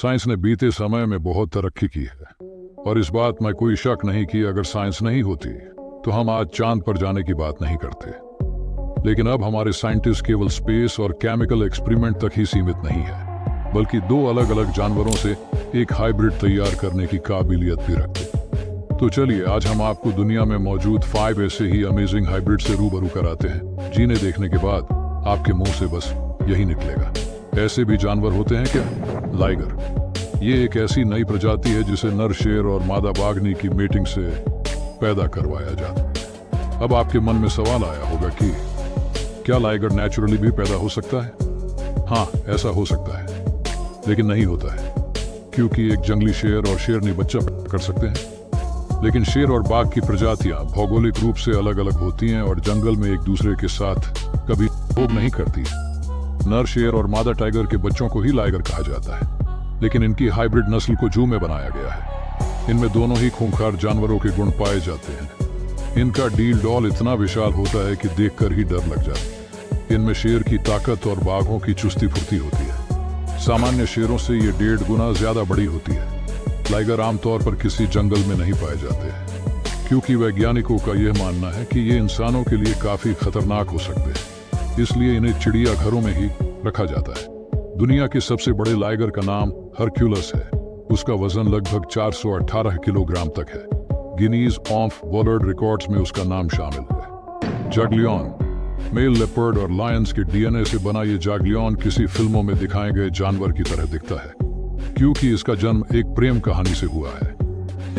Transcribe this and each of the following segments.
Science ने बीते समय में बहुत तरक्की की है और इस बात में कोई शक नहीं कि अगर साइंस नहीं होती तो हम आज चांद पर जाने की बात नहीं करते। लेकिन अब हमारे साइंटिस्ट केवल स्पेस और केमिकल एक्सपेरिमेंट तक ही सीमित नहीं है, बल्कि दो अलग अलग जानवरों से एक हाइब्रिड तैयार करने की काबिलियत भी रखते। तो चलिए आज हम आपको दुनिया में मौजूद 5 ऐसे ही अमेजिंग हाइब्रिड से रूबरू कराते हैं जिन्हें देखने के बाद आपके मुंह से बस यही निकलेगा, ऐसे भी जानवर होते हैं क्या? लाइगर। ये एक ऐसी नई प्रजाति है जिसे नर शेर और मादा बाघनी की मीटिंग से पैदा करवाया जाता है। अब आपके मन में सवाल आया होगा कि क्या लाइगर नेचुरली भी पैदा हो सकता है? हाँ, ऐसा हो सकता है, लेकिन नहीं होता है, क्योंकि एक जंगली शेर और शेरनी बच्चा पैदा कर सकते हैं। लेकिन शेर और बाघ की प्रजातियां भौगोलिक रूप से अलग अलग होती हैं और जंगल में एक दूसरे के साथ कभी भोग नहीं करती। नर शेर और मादा टाइगर के बच्चों को ही लाइगर कहा जाता है, लेकिन इनकी हाइब्रिड नस्ल को जू में बनाया गया है। इनमें दोनों ही खूंखार जानवरों के गुण पाए जाते हैं। इनका डील डॉल इतना विशाल होता है कि देखकर ही डर लग जाता है। इनमें शेर की ताकत और बाघों की चुस्ती फुर्ती होती है। सामान्य शेरों से ये 1.5 गुना ज्यादा बड़ी होती है। लाइगर आमतौर पर किसी जंगल में नहीं पाए जाते हैं, क्योंकि वैज्ञानिकों का यह मानना है कि ये इंसानों के लिए काफी खतरनाक हो सकते हैं, इसलिए इन्हें चिड़ियाघरों में ही रखा जाता है। दुनिया के सबसे बड़े लाइगर का नाम हरक्यूलस है। उसका वजन लगभग 418 किलोग्राम तक है। गिनीज ऑफ वर्ल्ड रिकॉर्ड्स में उसका नाम शामिल है। जाग्लियन। मेल लेपर्ड और लायंस के डीएनए से बना ये जाग्लियन किसी फिल्मों में दिखाए गए जानवर की तरह दिखता है, क्योंकि इसका जन्म एक प्रेम कहानी से हुआ है।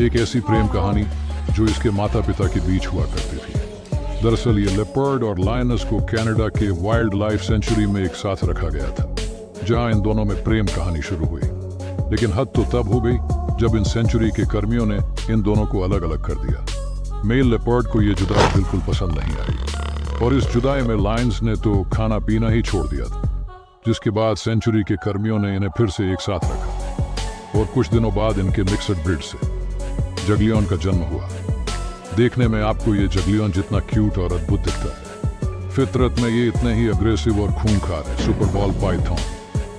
एक ऐसी प्रेम कहानी जो इसके माता पिता के बीच हुआ करती थी। दरअसल ये लेपर्ड और लायनस को कनाडा के वाइल्ड लाइफ सेंचुरी में एक साथ रखा गया था, जहां इन दोनों में प्रेम कहानी शुरू हुई। लेकिन हद तो तब हो गई जब इन सेंचुरी के कर्मियों ने इन दोनों को अलग अलग कर दिया। मेल लेपर्ड को यह जुदाई बिल्कुल पसंद नहीं आई और इस जुदाई में लायंस ने तो खाना पीना ही छोड़ दिया था, जिसके बाद सेंचुरी के कर्मियों ने इन्हें फिर से एक साथ रखा और कुछ दिनों बाद इनके मिक्सड ब्रीड से जगलियन का जन्म हुआ। देखने में आपको ये जगलियन जितना क्यूट और अद्भुत दिखता है, फितरत में ये इतने ही अग्रेसिव और खूंखार है। Super ball Python.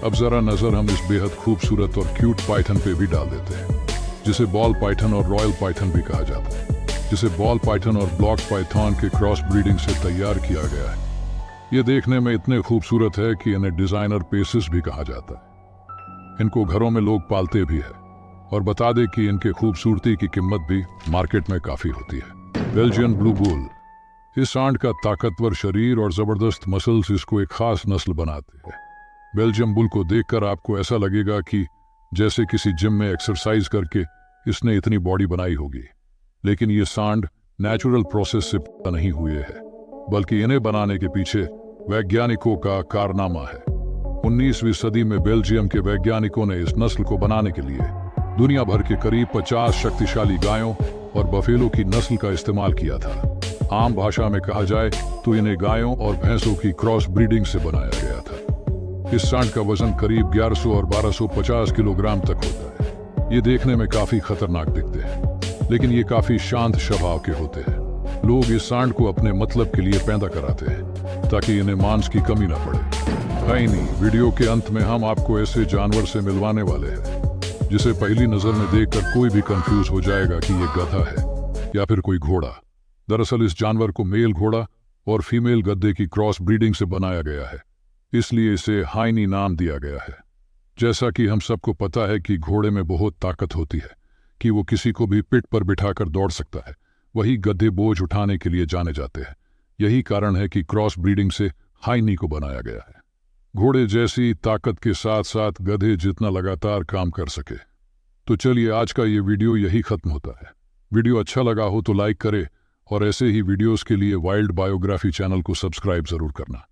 अब जरा नजर हम इस बेहद खूबसूरत और क्यूट पाइथन पे भी डाल देते हैं, जिसे बॉल पाइथन और रॉयल पाइथन भी कहा जाता है, जिसे बॉल पाइथन और ब्लॉक पाइथन के क्रॉस ब्रीडिंग से तैयार किया गया है। ये देखने में इतने खूबसूरत है कि इन्हें डिजाइनर पेसिस भी कहा जाता है। इनको घरों में लोग पालते भी है और बता दे कि इनके खूबसूरती की कीमत भी मार्केट में काफी होती है। Belgian blue bull. इस सांड का ताकतवर शरीर और जबरदस्त मसल्स इसको एक खास नस्ल बनाते हैं। बेल्जियम बुल को देखकर आपको ऐसा लगेगा कि जैसे किसी जिम में एक्सरसाइज करके इसने इतनी बॉडी बनाई होगी। लेकिन ये सांड नेचुरल प्रोसेस से पैदा नहीं हुए हैं, बल्कि इन्हें बनाने के पीछे वैज्ञानिकों का कारनामा है। 19वीं सदी में बेल्जियम के वैज्ञानिकों ने इस नस्ल को बनाने के लिए दुनिया भर के करीब 50 शक्तिशाली गायों और बफेलो की नस्ल का इस्तेमाल किया था। आम भाषा में कहा जाए तो इन्हें गायों और भैंसों की क्रॉस ब्रीडिंग से बनाया गया था। इस सांड का वजन करीब 1100 और 1250 किलोग्राम तक होता है। ये देखने में काफी खतरनाक दिखते हैं, लेकिन ये काफी शांत स्वभाव के होते हैं। लोग इस सांड को अपने मतलब के लिए पैदा कराते हैं ताकि इन्हें मांस की कमी ना पड़े। है ही नहीं, वीडियो के अंत में हम आपको ऐसे जानवर से मिलवाने वाले हैं जिसे पहली नजर में देखकर कोई भी कंफ्यूज हो जाएगा कि ये गधा है या फिर कोई घोड़ा। दरअसल इस जानवर को मेल घोड़ा और फीमेल गधे की क्रॉस ब्रीडिंग से बनाया गया है, इसलिए इसे हाइनी नाम दिया गया है। जैसा कि हम सबको पता है कि घोड़े में बहुत ताकत होती है कि वो किसी को भी पिठ पर बिठाकर दौड़ सकता है, वही गधे बोझ उठाने के लिए जाने जाते हैं। यही कारण है कि क्रॉस ब्रीडिंग से हाइनी को बनाया गया है। घोड़े जैसी ताकत के साथ साथ गधे जितना लगातार काम कर सके। तो चलिए आज का ये वीडियो यही खत्म होता है। वीडियो अच्छा लगा हो तो लाइक करें और ऐसे ही वीडियोस के लिए वाइल्ड बायोग्राफी चैनल को सब्सक्राइब जरूर करना।